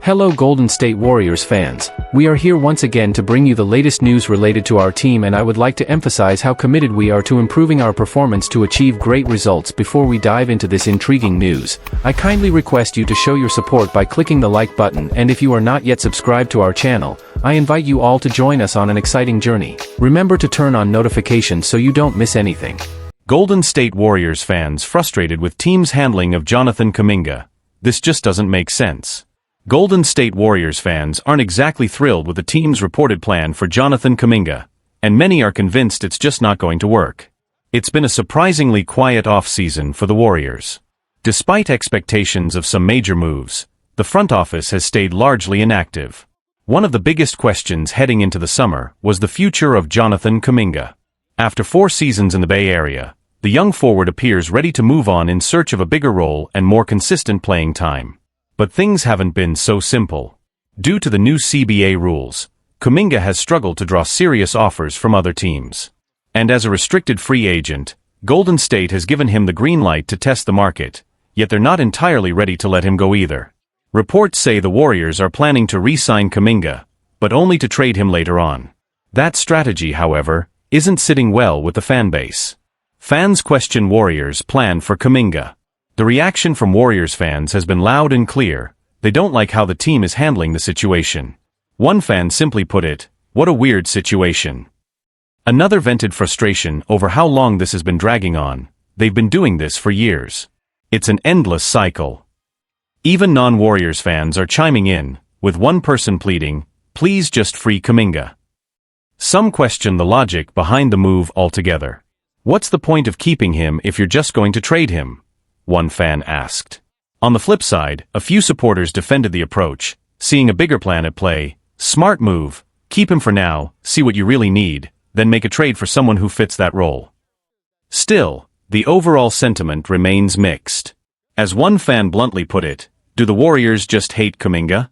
Hello Golden State Warriors fans, we are here once again to bring you the latest news related to our team, and I would like to emphasize how committed we are to improving our performance to achieve great results. Before we dive into this intriguing news, I kindly request you to show your support by clicking the like button, and if you are not yet subscribed to our channel, I invite you all to join us on an exciting journey. Remember to turn on notifications so you don't miss anything. Golden State Warriors fans frustrated with team's handling of Jonathan Kaminga. This just doesn't make sense. Golden State Warriors fans aren't exactly thrilled with the team's reported plan for Jonathan Kaminga, and many are convinced it's just not going to work. It's been a surprisingly quiet off-season for the Warriors. Despite expectations of some major moves, the front office has stayed largely inactive. One of the biggest questions heading into the summer was the future of Jonathan Kaminga. After 4 seasons in the Bay Area, the young forward appears ready to move on in search of a bigger role and more consistent playing time. But things haven't been so simple. Due to the new CBA rules, Kaminga has struggled to draw serious offers from other teams. And as a restricted free agent, Golden State has given him the green light to test the market, yet they're not entirely ready to let him go either. Reports say the Warriors are planning to re-sign Kaminga, but only to trade him later on. That strategy, however, isn't sitting well with the fanbase. Fans question Warriors' plan for Kaminga. The reaction from Warriors fans has been loud and clear. They don't like how the team is handling the situation. One fan simply put it, "What a weird situation." Another vented frustration over how long this has been dragging on. They've been doing this for years. It's an endless cycle. Even non-Warriors fans are chiming in, with one person pleading, "Please just free Kaminga." Some question the logic behind the move altogether. What's the point of keeping him if you're just going to trade him? One fan asked. On the flip side, a few supporters defended the approach, seeing a bigger plan at play. Smart move, keep him for now, see what you really need, then make a trade for someone who fits that role. Still, the overall sentiment remains mixed. As one fan bluntly put it, do the Warriors just hate Kaminga?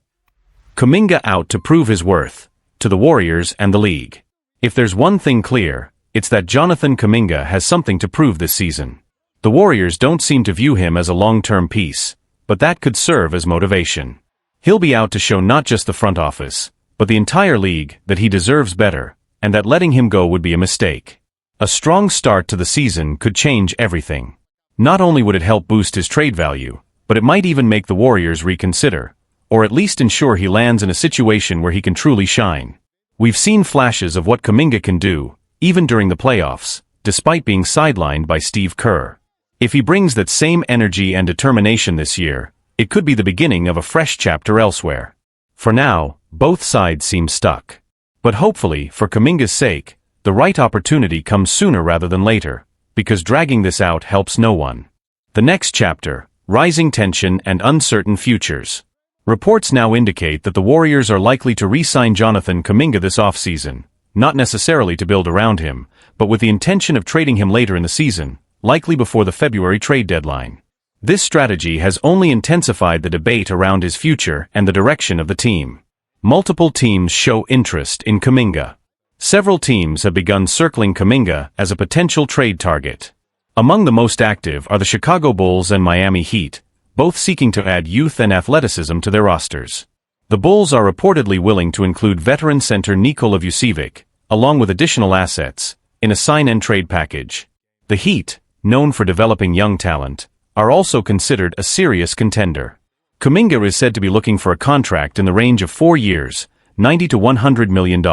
Kaminga out to prove his worth, to the Warriors and the league. If there's one thing clear, it's that Jonathan Kaminga has something to prove this season. The Warriors don't seem to view him as a long-term piece, but that could serve as motivation. He'll be out to show not just the front office, but the entire league that he deserves better, and that letting him go would be a mistake. A strong start to the season could change everything. Not only would it help boost his trade value, but it might even make the Warriors reconsider, or at least ensure he lands in a situation where he can truly shine. We've seen flashes of what Kaminga can do, even during the playoffs, despite being sidelined by Steve Kerr. If he brings that same energy and determination this year, it could be the beginning of a fresh chapter elsewhere. For now, both sides seem stuck. But hopefully, for Kaminga's sake, the right opportunity comes sooner rather than later, because dragging this out helps no one. The next chapter, rising tension and uncertain futures. Reports now indicate that the Warriors are likely to re-sign Jonathan Kaminga this offseason, not necessarily to build around him, but with the intention of trading him later in the season, likely before the February trade deadline. This strategy has only intensified the debate around his future and the direction of the team. Multiple teams show interest in Kaminga. Several teams have begun circling Kaminga as a potential trade target. Among the most active are the Chicago Bulls and Miami Heat, both seeking to add youth and athleticism to their rosters. The Bulls are reportedly willing to include veteran center Nikola Vucevic, along with additional assets, in a sign-and-trade package. The Heat, known for developing young talent, are also considered a serious contender. Kaminga is said to be looking for a contract in the range of 4 years, $90 to $100 million,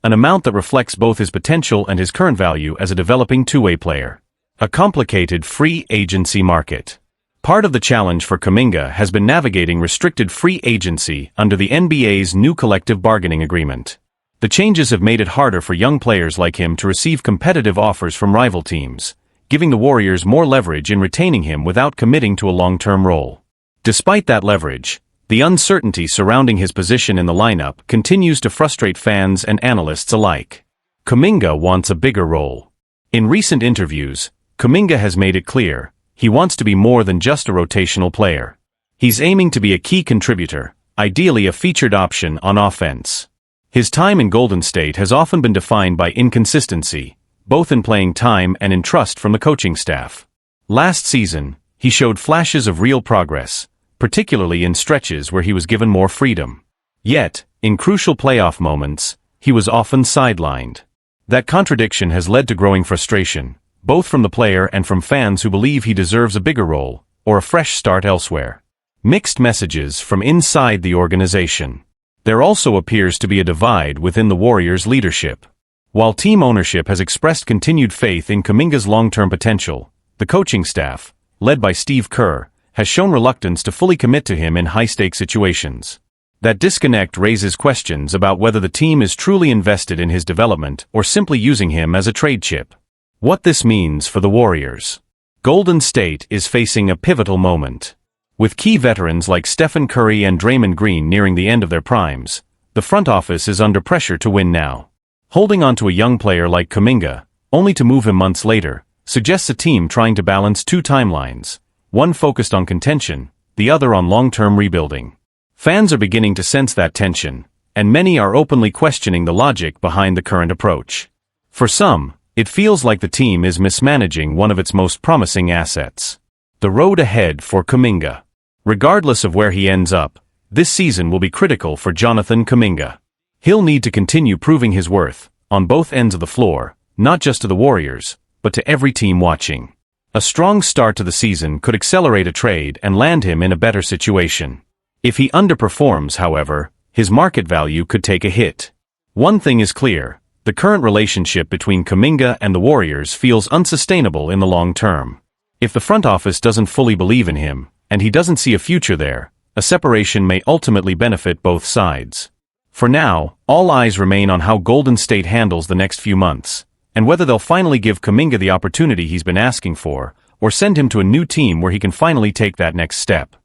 an amount that reflects both his potential and his current value as a developing two-way player. A complicated free agency market. Part of the challenge for Kaminga has been navigating restricted free agency under the NBA's new collective bargaining agreement. The changes have made it harder for young players like him to receive competitive offers from rival teams, giving the Warriors more leverage in retaining him without committing to a long-term role. Despite that leverage, the uncertainty surrounding his position in the lineup continues to frustrate fans and analysts alike. Kaminga wants a bigger role. In recent interviews, Kaminga has made it clear, he wants to be more than just a rotational player. He's aiming to be a key contributor, ideally a featured option on offense. His time in Golden State has often been defined by inconsistency, both in playing time and in trust from the coaching staff. Last season, he showed flashes of real progress, particularly in stretches where he was given more freedom. Yet, in crucial playoff moments, he was often sidelined. That contradiction has led to growing frustration, both from the player and from fans who believe he deserves a bigger role, or a fresh start elsewhere. Mixed messages from inside the organization. There also appears to be a divide within the Warriors' leadership. While team ownership has expressed continued faith in Kaminga's long-term potential, the coaching staff, led by Steve Kerr, has shown reluctance to fully commit to him in high-stakes situations. That disconnect raises questions about whether the team is truly invested in his development or simply using him as a trade chip. What this means for the Warriors. Golden State is facing a pivotal moment. With key veterans like Stephen Curry and Draymond Green nearing the end of their primes, the front office is under pressure to win now. Holding on to a young player like Kaminga, only to move him months later, suggests a team trying to balance two timelines, one focused on contention, the other on long-term rebuilding. Fans are beginning to sense that tension, and many are openly questioning the logic behind the current approach. For some, it feels like the team is mismanaging one of its most promising assets. The road ahead for Kaminga. Regardless of where he ends up, this season will be critical for Jonathan Kaminga. He'll need to continue proving his worth, on both ends of the floor, not just to the Warriors, but to every team watching. A strong start to the season could accelerate a trade and land him in a better situation. If he underperforms, however, his market value could take a hit. One thing is clear, the current relationship between Kaminga and the Warriors feels unsustainable in the long term. If the front office doesn't fully believe in him, and he doesn't see a future there, a separation may ultimately benefit both sides. For now, all eyes remain on how Golden State handles the next few months, and whether they'll finally give Kaminga the opportunity he's been asking for, or send him to a new team where he can finally take that next step.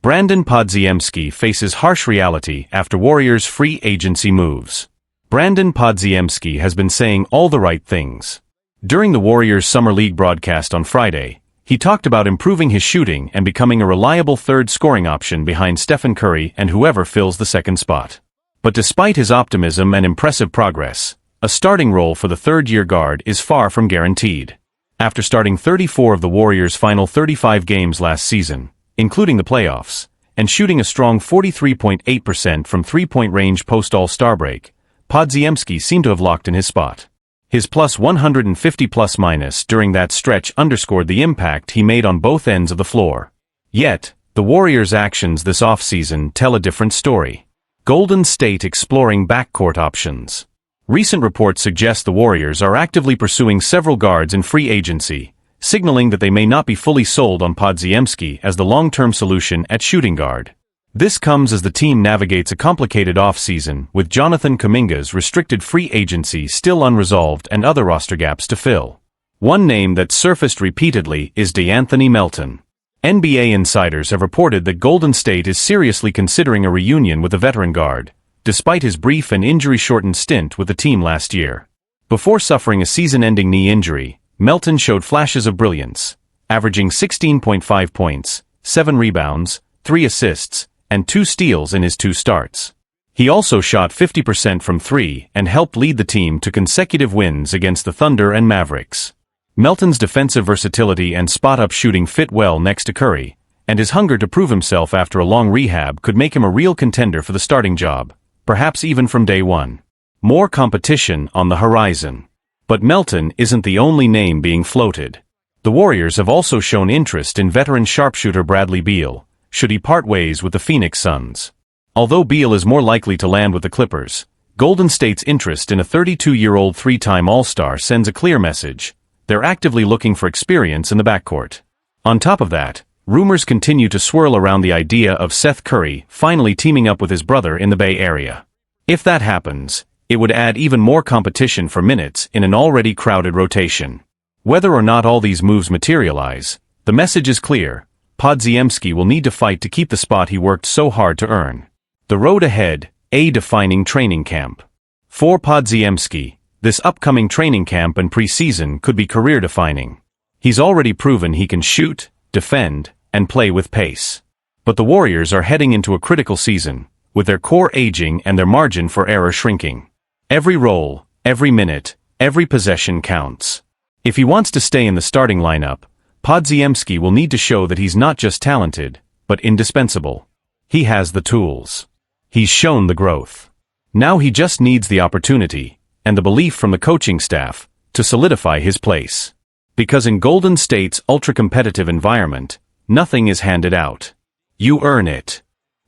Brandon Podzimsky faces harsh reality after Warriors' free agency moves. Brandon Podzimsky has been saying all the right things. During the Warriors' Summer League broadcast on Friday, he talked about improving his shooting and becoming a reliable third scoring option behind Stephen Curry and whoever fills the second spot. But despite his optimism and impressive progress, a starting role for the third-year guard is far from guaranteed. After starting 34 of the Warriors' final 35 games last season, including the playoffs, and shooting a strong 43.8% from three-point range post-All-Star break, Podzimsky seemed to have locked in his spot. His plus 150 plus-minus during that stretch underscored the impact he made on both ends of the floor. Yet, the Warriors' actions this offseason tell a different story. Golden State exploring backcourt options. Recent reports suggest the Warriors are actively pursuing several guards in free agency, signaling that they may not be fully sold on Podzimsky as the long-term solution at shooting guard. This comes as the team navigates a complicated offseason with Jonathan Kaminga's restricted free agency still unresolved and other roster gaps to fill. One name that surfaced repeatedly is DeAnthony Melton. NBA insiders have reported that Golden State is seriously considering a reunion with the veteran guard, despite his brief and injury-shortened stint with the team last year. Before suffering a season-ending knee injury, Melton showed flashes of brilliance, averaging 16.5 points, 7 rebounds, 3 assists, and 2 steals in his 2 starts. He also shot 50% from 3 and helped lead the team to consecutive wins against the Thunder and Mavericks. Melton's defensive versatility and spot-up shooting fit well next to Curry, and his hunger to prove himself after a long rehab could make him a real contender for the starting job, perhaps even from day one. More competition on the horizon. But Melton isn't the only name being floated. The Warriors have also shown interest in veteran sharpshooter Bradley Beal, should he part ways with the Phoenix Suns. Although Beal is more likely to land with the Clippers, Golden State's interest in a 32-year-old three-time All-Star sends a clear message. They're actively looking for experience in the backcourt. On top of that, rumors continue to swirl around the idea of Seth Curry finally teaming up with his brother in the Bay Area. If that happens, it would add even more competition for minutes in an already crowded rotation. Whether or not all these moves materialize, the message is clear. Podzimsky will need to fight to keep the spot he worked so hard to earn. The road ahead, a defining training camp. For Podzimsky, this upcoming training camp and preseason could be career-defining. He's already proven he can shoot, defend, and play with pace. But the Warriors are heading into a critical season, with their core aging and their margin for error shrinking. Every roll, every minute, every possession counts. If he wants to stay in the starting lineup, Podzimsky will need to show that he's not just talented, but indispensable. He has the tools. He's shown the growth. Now he just needs the opportunity, and the belief from the coaching staff, to solidify his place. Because in Golden State's ultra-competitive environment, nothing is handed out. You earn it.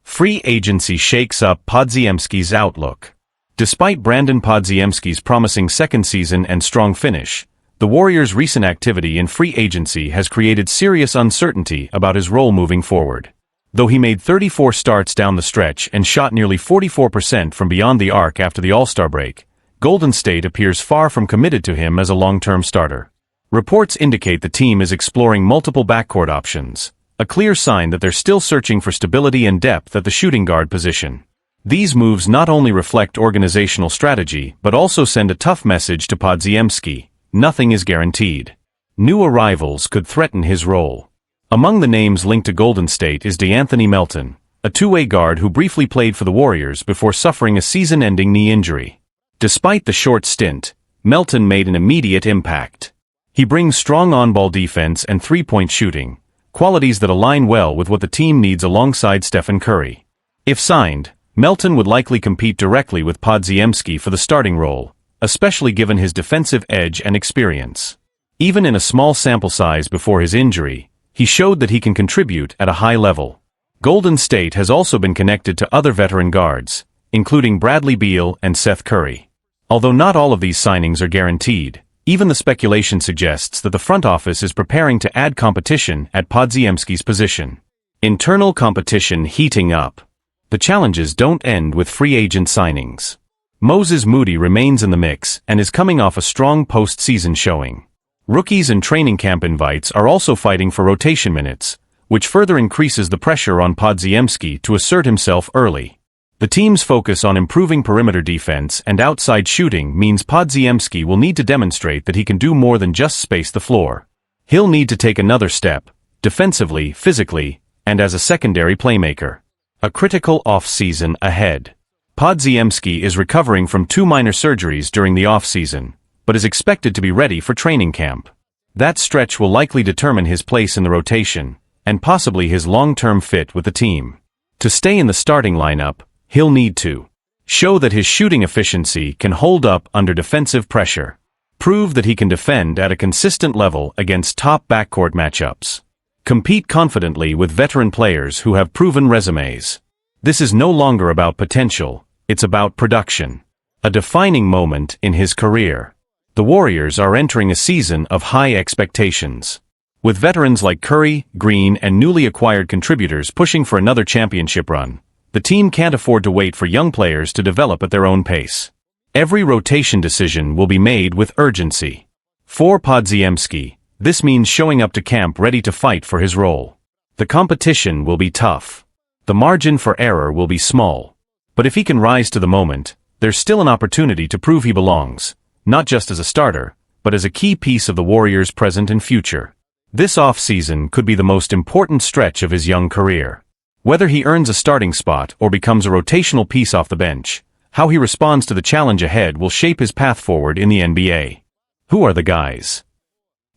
Free agency shakes up Podzimskys' outlook. Despite Brandon Podzimsky's promising second season and strong finish, the Warriors' recent activity in free agency has created serious uncertainty about his role moving forward. Though he made 34 starts down the stretch and shot nearly 44% from beyond the arc after the All-Star break, Golden State appears far from committed to him as a long-term starter. Reports indicate the team is exploring multiple backcourt options, a clear sign that they're still searching for stability and depth at the shooting guard position. These moves not only reflect organizational strategy but also send a tough message to Podzimsky: nothing is guaranteed. New arrivals could threaten his role. Among the names linked to Golden State is DeAnthony Melton, a two-way guard who briefly played for the Warriors before suffering a season-ending knee injury. Despite the short stint, Melton made an immediate impact. He brings strong on-ball defense and three-point shooting, qualities that align well with what the team needs alongside Stephen Curry. If signed, Melton would likely compete directly with Podzimsky for the starting role, especially given his defensive edge and experience. Even in a small sample size before his injury, he showed that he can contribute at a high level. Golden State has also been connected to other veteran guards, including Bradley Beal and Seth Curry. Although not all of these signings are guaranteed, even the speculation suggests that the front office is preparing to add competition at Podzimsky's position. Internal competition heating up. The challenges don't end with free agent signings. Moses Moody remains in the mix and is coming off a strong postseason showing. Rookies and training camp invites are also fighting for rotation minutes, which further increases the pressure on Podzimsky to assert himself early. The team's focus on improving perimeter defense and outside shooting means Podzimsky will need to demonstrate that he can do more than just space the floor. He'll need to take another step, defensively, physically, and as a secondary playmaker. A critical off-season ahead. Podzimsky is recovering from 2 minor surgeries during the off-season, but is expected to be ready for training camp. That stretch will likely determine his place in the rotation, and possibly his long-term fit with the team. To stay in the starting lineup, he'll need to show that his shooting efficiency can hold up under defensive pressure. Prove that he can defend at a consistent level against top backcourt matchups. Compete confidently with veteran players who have proven resumes. This is no longer about potential, it's about production. A defining moment in his career. The Warriors are entering a season of high expectations. With veterans like Curry, Green, and newly acquired contributors pushing for another championship run, the team can't afford to wait for young players to develop at their own pace. Every rotation decision will be made with urgency. For Podzimsky, this means showing up to camp ready to fight for his role. The competition will be tough. The margin for error will be small. But if he can rise to the moment, there's still an opportunity to prove he belongs, not just as a starter, but as a key piece of the Warriors' present and future. This off-season could be the most important stretch of his young career. Whether he earns a starting spot or becomes a rotational piece off the bench, how he responds to the challenge ahead will shape his path forward in the NBA. Who are the guys?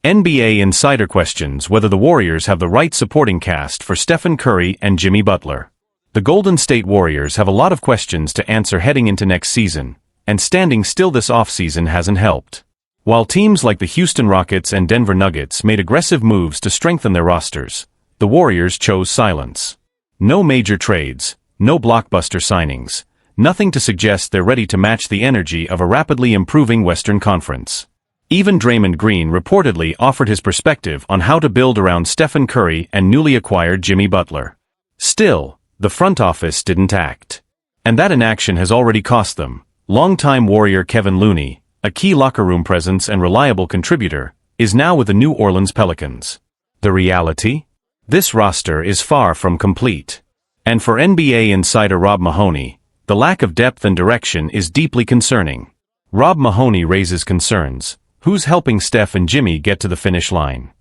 NBA Insider questions whether the Warriors have the right supporting cast for Stephen Curry and Jimmy Butler. The Golden State Warriors have a lot of questions to answer heading into next season, and standing still this offseason hasn't helped. While teams like the Houston Rockets and Denver Nuggets made aggressive moves to strengthen their rosters, the Warriors chose silence. No major trades, no blockbuster signings, nothing to suggest they're ready to match the energy of a rapidly improving Western Conference. Even Draymond Green reportedly offered his perspective on how to build around Stephen Curry and newly acquired Jimmy Butler. Still, the front office didn't act. And that inaction has already cost them. Longtime Warrior Kevin Looney, a key locker room presence and reliable contributor, is now with the New Orleans Pelicans. The reality? This roster is far from complete. And for NBA insider Rob Mahoney, the lack of depth and direction is deeply concerning. Rob Mahoney raises concerns. Who's helping Steph and Jimmy get to the finish line?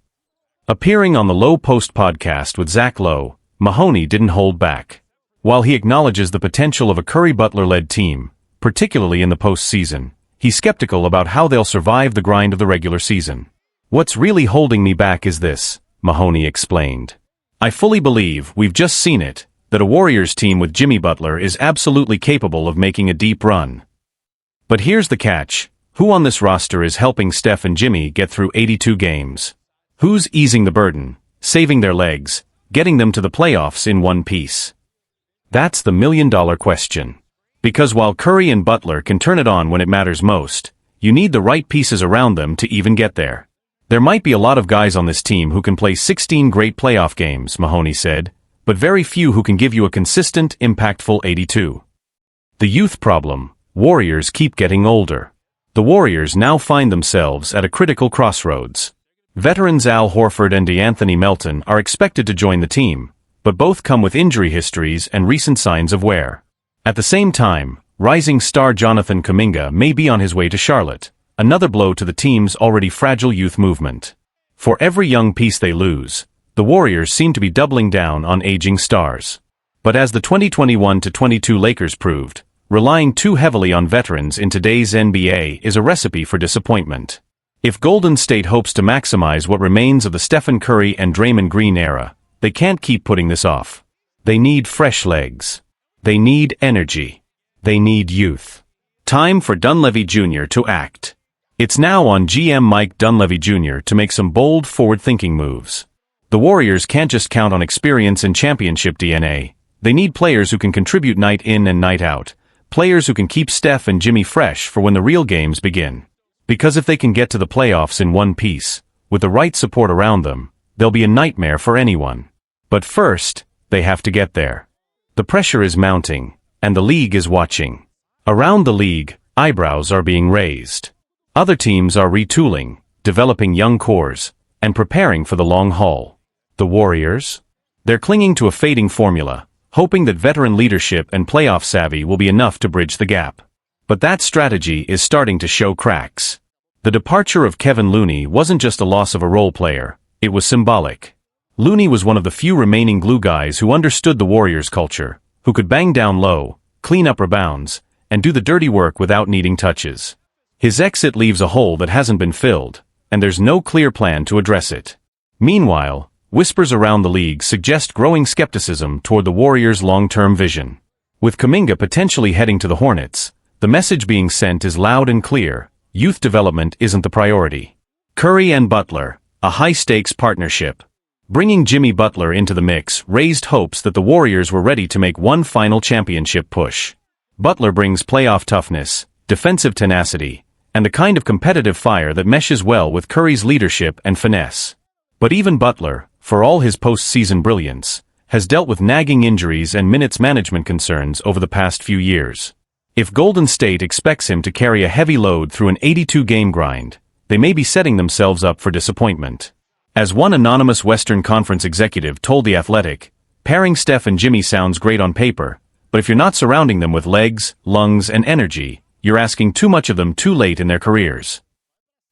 Appearing on the Low Post podcast with Zach Lowe, Mahoney didn't hold back. While he acknowledges the potential of a Curry-Butler-led team, particularly in the postseason, he's skeptical about how they'll survive the grind of the regular season. What's really holding me back is this, Mahoney explained. I fully believe, we've just seen it, that a Warriors team with Jimmy Butler is absolutely capable of making a deep run. But here's the catch. Who on this roster is helping Steph and Jimmy get through 82 games? Who's easing the burden, saving their legs, getting them to the playoffs in one piece? That's the million-dollar question. Because while Curry and Butler can turn it on when it matters most, you need the right pieces around them to even get there. There might be a lot of guys on this team who can play 16 great playoff games, Mahoney said, but very few who can give you a consistent, impactful 82. The youth problem. Warriors keep getting older. The Warriors now find themselves at a critical crossroads. Veterans Al Horford and DeAnthony Melton are expected to join the team, but both come with injury histories and recent signs of wear. At the same time, rising star Jonathan Kaminga may be on his way to Charlotte, another blow to the team's already fragile youth movement. For every young piece they lose, the Warriors seem to be doubling down on aging stars. But as the 2021-22 Lakers proved, relying too heavily on veterans in today's NBA is a recipe for disappointment. If Golden State hopes to maximize what remains of the Stephen Curry and Draymond Green era, they can't keep putting this off. They need fresh legs. They need energy. They need youth. Time for Dunleavy Jr. to act. It's now on GM Mike Dunleavy Jr. to make some bold, forward-thinking moves. The Warriors can't just count on experience and championship DNA. They need players who can contribute night in and night out. Players who can keep Steph and Jimmy fresh for when the real games begin. Because if they can get to the playoffs in one piece, with the right support around them, they'll be a nightmare for anyone. But first, they have to get there. The pressure is mounting, and the league is watching. Around the league, eyebrows are being raised. Other teams are retooling, developing young cores, and preparing for the long haul. The Warriors? They're clinging to a fading formula, hoping that veteran leadership and playoff savvy will be enough to bridge the gap. But that strategy is starting to show cracks. The departure of Kevin Looney wasn't just a loss of a role player, it was symbolic. Looney was one of the few remaining glue guys who understood the Warriors' culture, who could bang down low, clean up rebounds, and do the dirty work without needing touches. His exit leaves a hole that hasn't been filled, and there's no clear plan to address it. Meanwhile, whispers around the league suggest growing skepticism toward the Warriors' long-term vision. With Kaminga potentially heading to the Hornets, the message being sent is loud and clear: youth development isn't the priority. Curry and Butler, a high-stakes partnership. Bringing Jimmy Butler into the mix raised hopes that the Warriors were ready to make one final championship push. Butler brings playoff toughness, defensive tenacity, and the kind of competitive fire that meshes well with Curry's leadership and finesse. But even Butler, for all his postseason brilliance, has dealt with nagging injuries and minutes management concerns over the past few years. If Golden State expects him to carry a heavy load through an 82-game grind, they may be setting themselves up for disappointment. As one anonymous Western Conference executive told The Athletic, pairing Steph and Jimmy sounds great on paper, but if you're not surrounding them with legs, lungs, and energy, you're asking too much of them too late in their careers.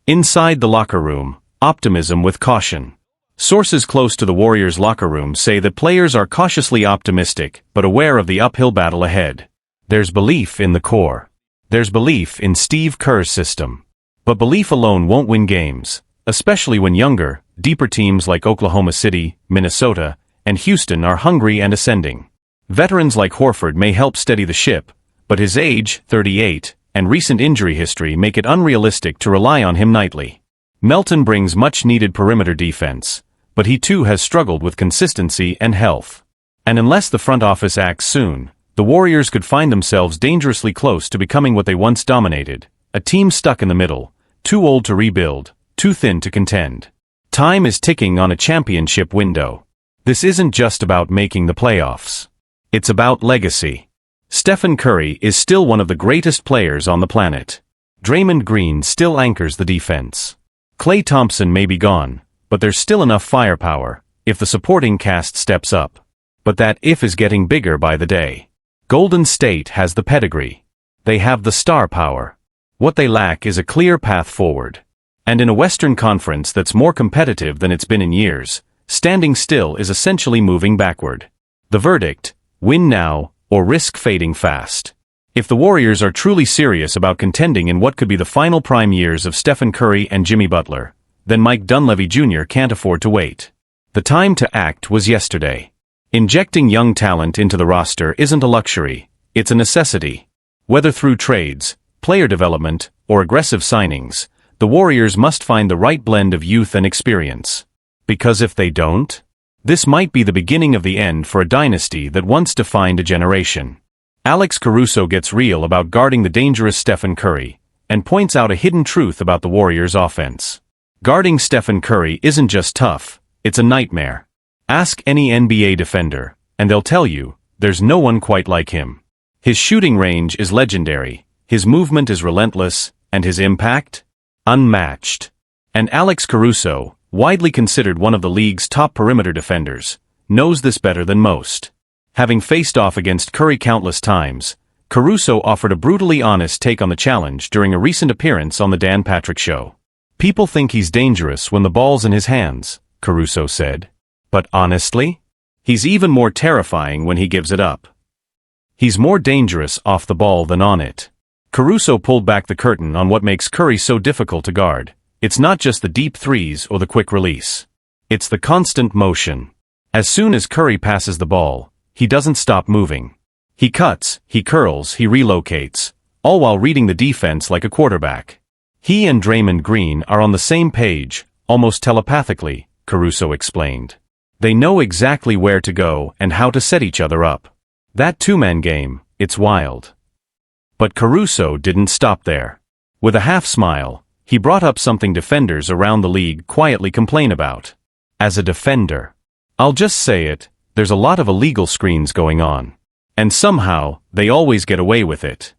Inside the locker room, optimism with caution. Sources close to the Warriors' locker room say that players are cautiously optimistic, but aware of the uphill battle ahead. There's belief in the core. There's belief in Steve Kerr's system. But belief alone won't win games, especially when younger, deeper teams like Oklahoma City, Minnesota, and Houston are hungry and ascending. Veterans like Horford may help steady the ship, but his age, 38, and recent injury history make it unrealistic to rely on him nightly. Melton brings much-needed perimeter defense, but he too has struggled with consistency and health. And unless the front office acts soon, the Warriors could find themselves dangerously close to becoming what they once dominated, a team stuck in the middle, too old to rebuild, too thin to contend. Time is ticking on a championship window. This isn't just about making the playoffs. It's about legacy. Stephen Curry is still one of the greatest players on the planet. Draymond Green still anchors the defense. Klay Thompson may be gone, but there's still enough firepower, if the supporting cast steps up. But that if is getting bigger by the day. Golden State has the pedigree. They have the star power. What they lack is a clear path forward. And in a Western Conference that's more competitive than it's been in years, standing still is essentially moving backward. The verdict: win now, or risk fading fast. If the Warriors are truly serious about contending in what could be the final prime years of Stephen Curry and Jimmy Butler, then Mike Dunleavy Jr. can't afford to wait. The time to act was yesterday. Injecting young talent into the roster isn't a luxury, it's a necessity. Whether through trades, player development, or aggressive signings, the Warriors must find the right blend of youth and experience. Because if they don't, this might be the beginning of the end for a dynasty that once defined a generation. Alex Caruso gets real about guarding the dangerous Stephen Curry, and points out a hidden truth about the Warriors' offense. Guarding Stephen Curry isn't just tough, it's a nightmare. Ask any NBA defender, and they'll tell you, there's no one quite like him. His shooting range is legendary, his movement is relentless, and his impact? Unmatched. And Alex Caruso, widely considered one of the league's top perimeter defenders, knows this better than most. Having faced off against Curry countless times, Caruso offered a brutally honest take on the challenge during a recent appearance on the Dan Patrick Show. "People think he's dangerous when the ball's in his hands," Caruso said. "But honestly, he's even more terrifying when he gives it up. He's more dangerous off the ball than on it." Caruso pulled back the curtain on what makes Curry so difficult to guard. It's not just the deep threes or the quick release. It's the constant motion. As soon as Curry passes the ball, he doesn't stop moving. He cuts, he curls, he relocates, all while reading the defense like a quarterback. He and Draymond Green are on the same page, almost telepathically, Caruso explained. They know exactly where to go and how to set each other up. That two-man game, it's wild. But Caruso didn't stop there. With a half-smile, he brought up something defenders around the league quietly complain about. As a defender, I'll just say it, there's a lot of illegal screens going on. And somehow, they always get away with it.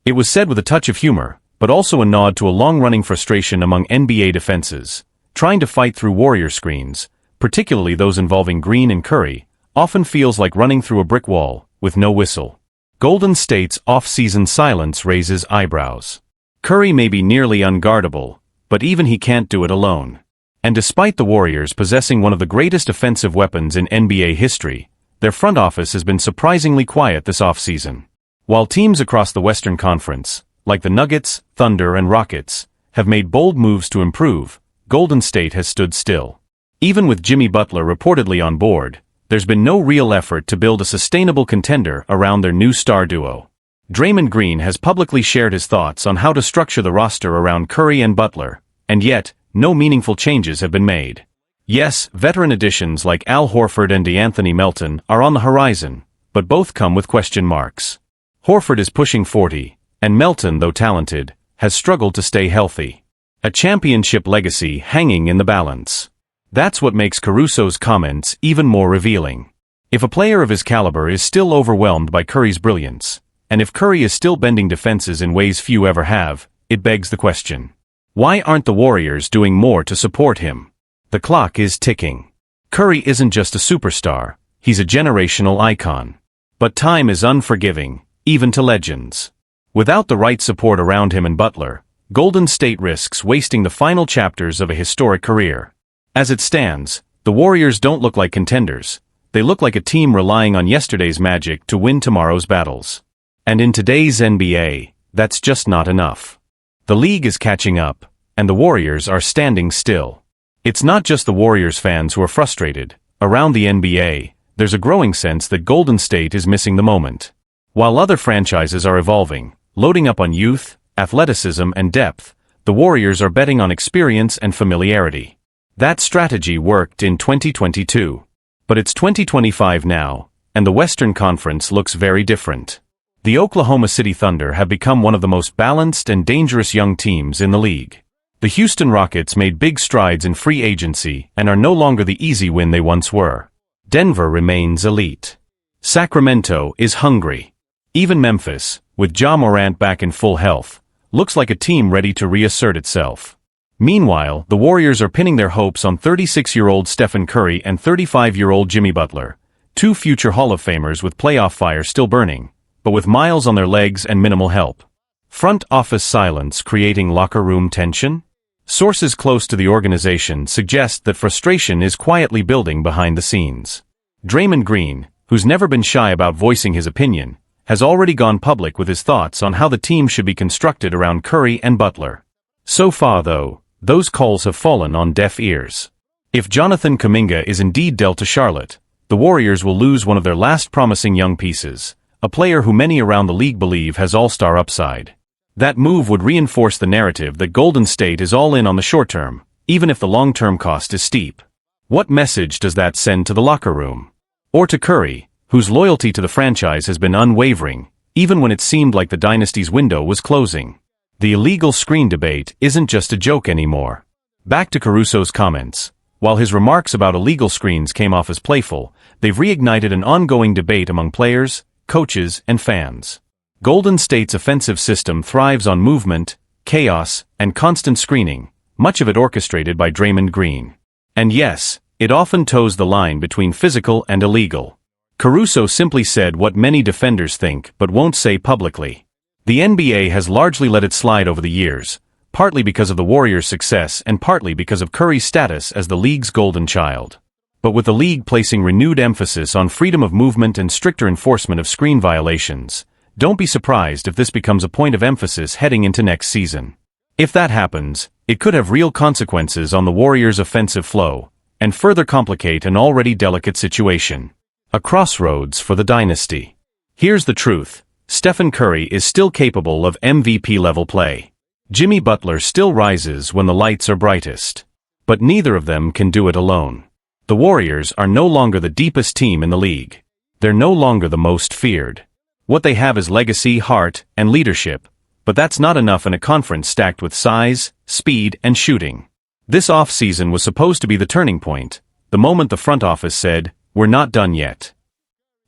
It was said with a touch of humor, but also a nod to a long-running frustration among NBA defenses. Trying to fight through Warrior screens, particularly those involving Green and Curry, often feels like running through a brick wall, with no whistle. Golden State's off-season silence raises eyebrows. Curry may be nearly unguardable, but even he can't do it alone. And despite the Warriors possessing one of the greatest offensive weapons in NBA history, their front office has been surprisingly quiet this offseason. While teams across the Western Conference, like the Nuggets, Thunder, and Rockets, have made bold moves to improve, Golden State has stood still. Even with Jimmy Butler reportedly on board, there's been no real effort to build a sustainable contender around their new star duo. Draymond Green has publicly shared his thoughts on how to structure the roster around Curry and Butler, and yet, no meaningful changes have been made. Yes, veteran additions like Al Horford and DeAnthony Melton are on the horizon, but both come with question marks. Horford is pushing 40, and Melton, though talented, has struggled to stay healthy. A championship legacy hanging in the balance. That's what makes Caruso's comments even more revealing. If a player of his caliber is still overwhelmed by Curry's brilliance, and if Curry is still bending defenses in ways few ever have, it begs the question. Why aren't the Warriors doing more to support him? The clock is ticking. Curry isn't just a superstar, he's a generational icon. But time is unforgiving, even to legends. Without the right support around him and Butler, Golden State risks wasting the final chapters of a historic career. As it stands, the Warriors don't look like contenders. They look like a team relying on yesterday's magic to win tomorrow's battles. And in today's NBA, that's just not enough. The league is catching up, and the Warriors are standing still. It's not just the Warriors fans who are frustrated. Around the NBA, there's a growing sense that Golden State is missing the moment. While other franchises are evolving, loading up on youth, athleticism, and depth, the Warriors are betting on experience and familiarity. That strategy worked in 2022. But it's 2025 now, and the Western Conference looks very different. The Oklahoma City Thunder have become one of the most balanced and dangerous young teams in the league. The Houston Rockets made big strides in free agency and are no longer the easy win they once were. Denver remains elite. Sacramento is hungry. Even Memphis, with Ja Morant back in full health, looks like a team ready to reassert itself. Meanwhile, the Warriors are pinning their hopes on 36-year-old Stephen Curry and 35-year-old Jimmy Butler, two future Hall of Famers with playoff fire still burning, but with miles on their legs and minimal help. Front office silence creating locker room tension? Sources close to the organization suggest that frustration is quietly building behind the scenes. Draymond Green, who's never been shy about voicing his opinion, has already gone public with his thoughts on how the team should be constructed around Curry and Butler. So far, though, those calls have fallen on deaf ears. If Jonathan Kaminga is indeed dealt to Charlotte, the Warriors will lose one of their last promising young pieces, a player who many around the league believe has all-star upside. That move would reinforce the narrative that Golden State is all in on the short term, even if the long-term cost is steep. What message does that send to the locker room? Or to Curry, whose loyalty to the franchise has been unwavering, even when it seemed like the dynasty's window was closing? The illegal screen debate isn't just a joke anymore. Back to Caruso's comments. While his remarks about illegal screens came off as playful, they've reignited an ongoing debate among players, coaches, and fans. Golden State's offensive system thrives on movement, chaos, and constant screening, much of it orchestrated by Draymond Green. And yes, it often toes the line between physical and illegal. Caruso simply said what many defenders think but won't say publicly. The NBA has largely let it slide over the years, partly because of the Warriors' success and partly because of Curry's status as the league's golden child. But with the league placing renewed emphasis on freedom of movement and stricter enforcement of screen violations, don't be surprised if this becomes a point of emphasis heading into next season. If that happens, it could have real consequences on the Warriors' offensive flow, and further complicate an already delicate situation. A crossroads for the dynasty. Here's the truth: Stephen Curry is still capable of MVP-level play. Jimmy Butler still rises when the lights are brightest. But neither of them can do it alone. The Warriors are no longer the deepest team in the league. They're no longer the most feared. What they have is legacy, heart, and leadership, but that's not enough in a conference stacked with size, speed, and shooting. This offseason was supposed to be the turning point, the moment the front office said, "We're not done yet."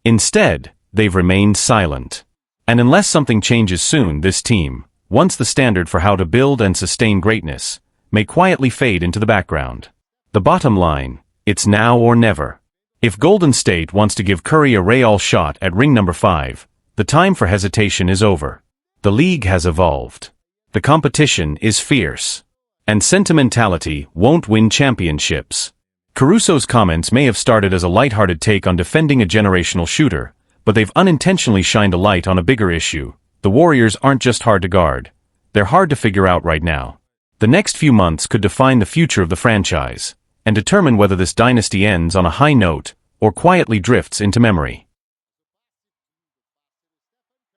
Instead, they've remained silent. And unless something changes soon, this team, once the standard for how to build and sustain greatness, may quietly fade into the background. The bottom line: it's now or never. If Golden State wants to give Curry a Real shot at ring number 5, the time for hesitation is over. The league has evolved. The competition is fierce. And sentimentality won't win championships. Caruso's comments may have started as a lighthearted take on defending a generational shooter, but they've unintentionally shined a light on a bigger issue. The Warriors aren't just hard to guard. They're hard to figure out right now. The next few months could define the future of the franchise, and determine whether this dynasty ends on a high note or quietly drifts into memory.